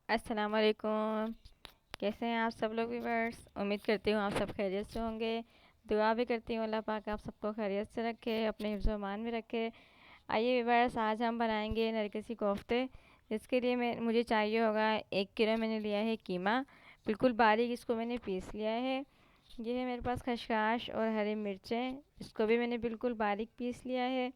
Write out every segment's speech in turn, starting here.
अस्सलाम वालेकुम। कैसे हैं आप सब लोग व्यूअर्स? उम्मीद करती हूँ आप सब खैरियत से होंगे। दुआ भी करती हूँ अल्लाह पाक आप सबको खैरियत से रखे, अपने हिफ्ज़ मान में रखे। आइए व्यूअर्स, आज हम बनाएंगे नरगिसी कोफ्ते। जिसके लिए मुझे चाहिए होगा 1 किलो मैंने लिया है कीमा। बिल्कुल बारीक इसको मैंने पीस लिया है। ये है मेरे पास खशखाश और हरी मिर्चें, इसको भी मैंने बिल्कुल बारीक पीस लिया है।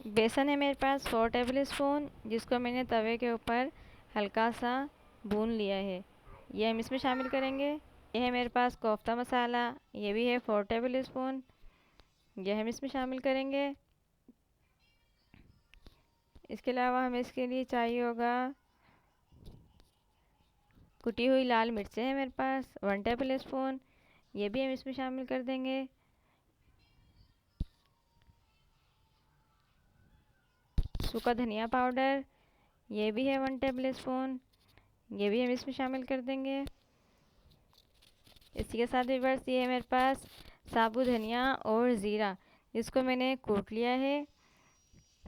बेसन है मेरे पास 4 टेबल स्पून, जिसको मैंने तवे के ऊपर हल्का सा भून लिया है। ये हम इसमें शामिल करेंगे। ये है मेरे पास कोफ्ता मसाला, ये भी है 4 टेबल स्पून, ये हम इसमें शामिल करेंगे। इसके अलावा हमें इसके लिए चाहिए होगा कुटी हुई लाल मिर्चें हैं मेरे पास 1 टेबल स्पून, ये भी हम इसमें शामिल कर देंगे। सूखा धनिया पाउडर, ये भी है 1 टेबल स्पून, ये भी हम इसमें शामिल कर देंगे। इसी के साथ व्यूअर्स, ये है मेरे पास साबुत धनिया और ज़ीरा, जिसको मैंने कूट लिया है।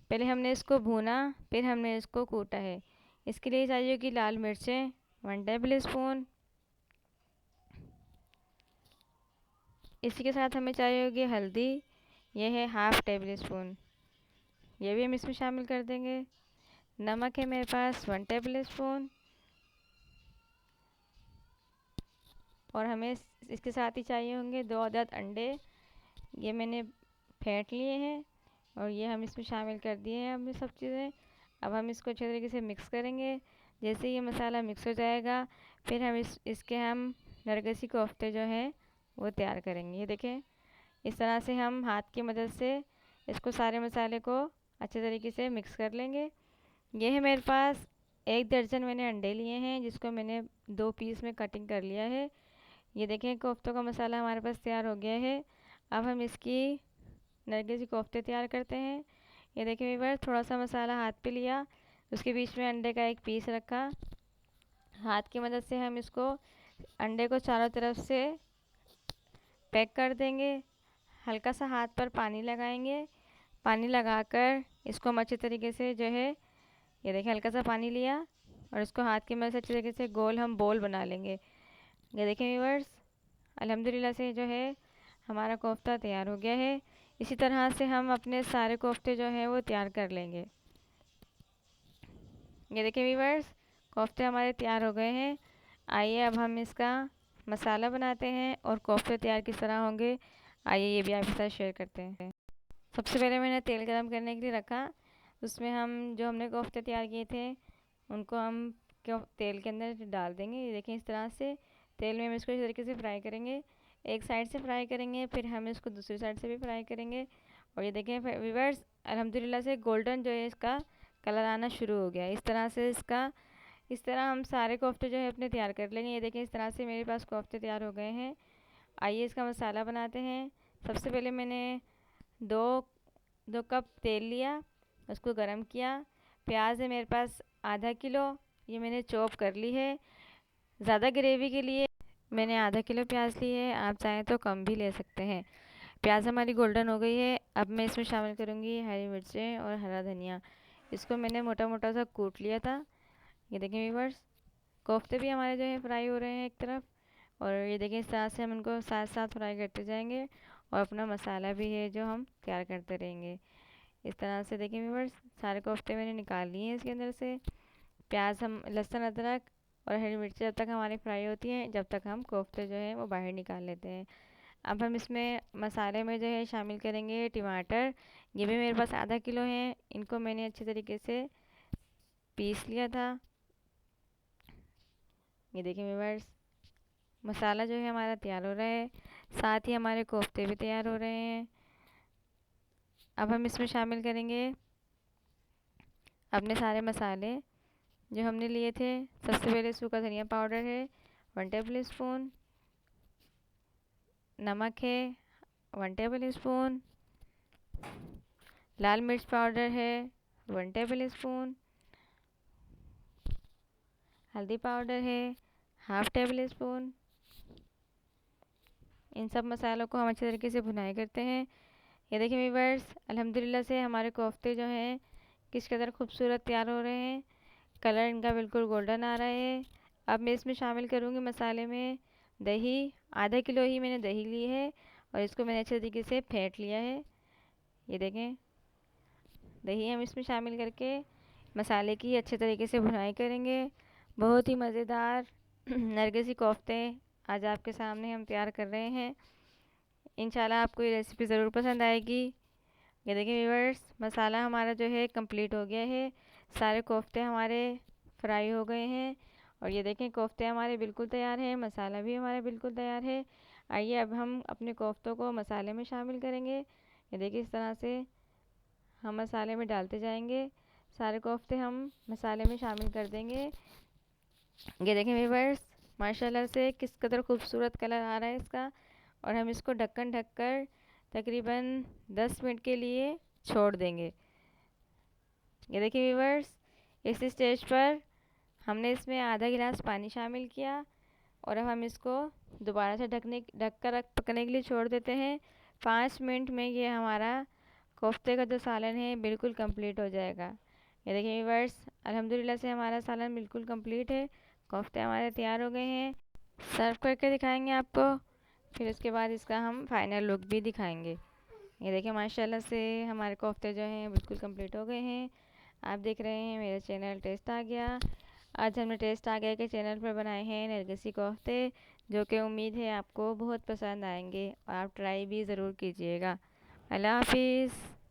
पहले हमने इसको भूना, फिर हमने इसको कूटा है। इसके लिए चाहिए कि लाल मिर्चें 1 टेबल स्पून। इसी के साथ हमें चाहिए होगी हल्दी, यह है 1/2 टेबल स्पून, ये भी हम इसमें शामिल कर देंगे। नमक है मेरे पास 1 टेबल स्पून। और हमें इसके साथ ही चाहिए होंगे 2 अदद अंडे, ये मैंने फेंट लिए हैं और ये हम इसमें शामिल कर दिए हैं हमने सब चीज़ें। अब हम इसको अच्छे तरीके से मिक्स करेंगे। जैसे ये मसाला मिक्स हो जाएगा, फिर हम इसके हम नरगिसी कोफ्ते जो हैं वो तैयार करेंगे। ये देखें, इस तरह से हम हाथ की मदद से इसको सारे मसाले को अच्छे तरीके से मिक्स कर लेंगे। ये है मेरे पास 1 दर्जन मैंने अंडे लिए हैं, जिसको मैंने 2 पीस में कटिंग कर लिया है। ये देखें, कोफ्तों का मसाला हमारे पास तैयार हो गया है। अब हम इसकी नरगिसी कोफ्ते तैयार करते हैं। ये देखिए व्यूअर्स, थोड़ा सा मसाला हाथ पे लिया, उसके बीच में अंडे का एक पीस रखा। हाथ की मदद से हम इसको अंडे को चारों तरफ से पैक कर देंगे। हल्का सा हाथ पर पानी लगाएंगे। पानी लगाकर इसको हम अच्छे तरीके से जो है, ये देखिए हल्का सा पानी लिया और इसको हाथ की मदद से अच्छे तरीके से गोल हम बोल बना लेंगे। ये देखें व्यूअर्स, अल्हम्दुलिल्लाह से जो है हमारा कोफ्ता तैयार हो गया है। इसी तरह से हम अपने सारे कोफ्ते जो हैं वो तैयार कर लेंगे। ये देखिए व्यूअर्स, कोफ्ते हमारे तैयार हो गए हैं। आइए अब हम इसका मसाला बनाते हैं और कोफ्ते तैयार किस तरह होंगे, आइए ये भी आपके साथ शेयर करते हैं। सबसे पहले मैंने तेल गरम करने के लिए रखा। उसमें हम जो हमने कोफ्ते तैयार किए थे उनको हम तेल के अंदर डाल देंगे। ये देखें, इस तरह से तेल में हम इसको इस तरीके से फ्राई करेंगे। एक साइड से फ्राई करेंगे, फिर हम इसको दूसरी साइड से भी फ्राई करेंगे। और ये देखें व्यूअर्स, अल्हम्दुलिल्लाह से गोल्डन जो है इसका कलर आना शुरू हो गया। इस तरह हम सारे कोफ्ते जो है अपने तैयार कर लेंगे। ये देखें, इस तरह से मेरे पास कोफ्ते तैयार हो गए हैं। आइए इसका मसाला बनाते हैं। सबसे पहले मैंने दो दो कप तेल लिया, उसको गरम किया। प्याज है मेरे पास ½ किलो, ये मैंने चॉप कर ली है। ज़्यादा ग्रेवी के लिए मैंने ½ किलो प्याज ली है, आप चाहें तो कम भी ले सकते हैं। प्याज हमारी गोल्डन हो गई है। अब मैं इसमें शामिल करूँगी हरी मिर्चें और हरा धनिया, इसको मैंने मोटा मोटा सा कूट लिया था। ये देखें व्यूअर्स, कोफ्ते भी हमारे जो है फ्राई हो रहे हैं एक तरफ, और ये देखें इस तरह से हम इनको साथ साथ फ्राई करते जाएंगे और अपना मसाला भी है जो हम तैयार करते रहेंगे। इस तरह से देखें व्यूअर्स, सारे कोफ्ते मैंने निकाल लिए हैं इसके अंदर से। प्याज, हम लहसुन अदरक और हरी मिर्ची जब तक हमारी फ्राई होती हैं, जब तक हम कोफ्ते जो है वो बाहर निकाल लेते हैं। अब हम इसमें मसाले में जो है शामिल करेंगे टमाटर। ये भी मेरे पास ½ किलो हैं, इनको मैंने अच्छे तरीके से पीस लिया था। ये देखिए व्यूअर्स, मसाला जो है हमारा तैयार हो रहा है, साथ ही हमारे कोफ्ते भी तैयार हो रहे हैं। अब हम इसमें शामिल करेंगे अपने सारे मसाले जो हमने लिए थे। सबसे पहले सूखा धनिया पाउडर है 1 टेबल स्पून, नमक है 1 टेबल स्पून, लाल मिर्च पाउडर है 1 टेबल स्पून, हल्दी पाउडर है 1/2 टेबल स्पून। इन सब मसालों को हम अच्छे तरीके से भुनाई करते हैं। ये देखिए व्यूअर्स, अल्हम्दुलिल्लाह से हमारे कोफ्ते जो हैं किस कदर खूबसूरत तैयार हो रहे हैं। कलर इनका बिल्कुल गोल्डन आ रहा है। अब मैं इसमें शामिल करूँगी मसाले में दही। आधा किलो ही मैंने दही ली है और इसको मैंने अच्छे तरीके से फेंट लिया है। ये देखें, दही हम इसमें शामिल करके मसाले की अच्छे तरीके से भुनाई करेंगे। बहुत ही मज़ेदार नरगिसी कोफ्ते आज आपके सामने हम तैयार कर रहे हैं। इंशाल्लाह आपको ये रेसिपी ज़रूर पसंद आएगी। ये देखिए व्यूअर्स, मसाला हमारा जो है कंप्लीट हो गया है। सारे कोफ्ते हमारे फ्राई हो गए हैं और ये देखें कोफ्ते हमारे बिल्कुल तैयार हैं, मसाला भी हमारा बिल्कुल तैयार है। आइए अब हम अपने कोफ्तों को मसाले में शामिल करेंगे। ये देखिए इस तरह से हम मसाले में डालते जाएंगे। सारे कोफ्ते हम मसाले में शामिल कर देंगे। ये देखें व्यूअर्स, माशाल्लाह से किस कदर खूबसूरत कलर आ रहा है इसका। और हम इसको ढक्कन ढककर तकरीबन 10 मिनट के लिए छोड़ देंगे। ये देखिए व्यूअर्स, इस स्टेज पर हमने इसमें आधा गिलास पानी शामिल किया और अब हम इसको दोबारा से ढककर पकने के लिए छोड़ देते हैं। 5 मिनट में ये हमारा कोफ्ते का जो सालन है बिल्कुल कंप्लीट हो जाएगा। ये देखिए व्यूअर्स, अल्हम्दुलिल्लाह से हमारा सालन बिल्कुल कंप्लीट है। कोफ्ते हमारे तैयार हो गए हैं। सर्व करके दिखाएंगे आपको, फिर उसके बाद इसका हम फाइनल लुक भी दिखाएंगे। ये देखिए माशाल्लाह से हमारे कोफ्ते जो हैं बिल्कुल कंप्लीट हो गए हैं। आप देख रहे हैं मेरा चैनल टेस्ट आ गया। आज हमने टेस्ट आ गया के चैनल पर बनाए हैं नरगिसी कोफ्ते, जो कि उम्मीद है आपको बहुत पसंद आएंगे और आप ट्राई भी ज़रूर कीजिएगा। अल्लाह हाफिज़।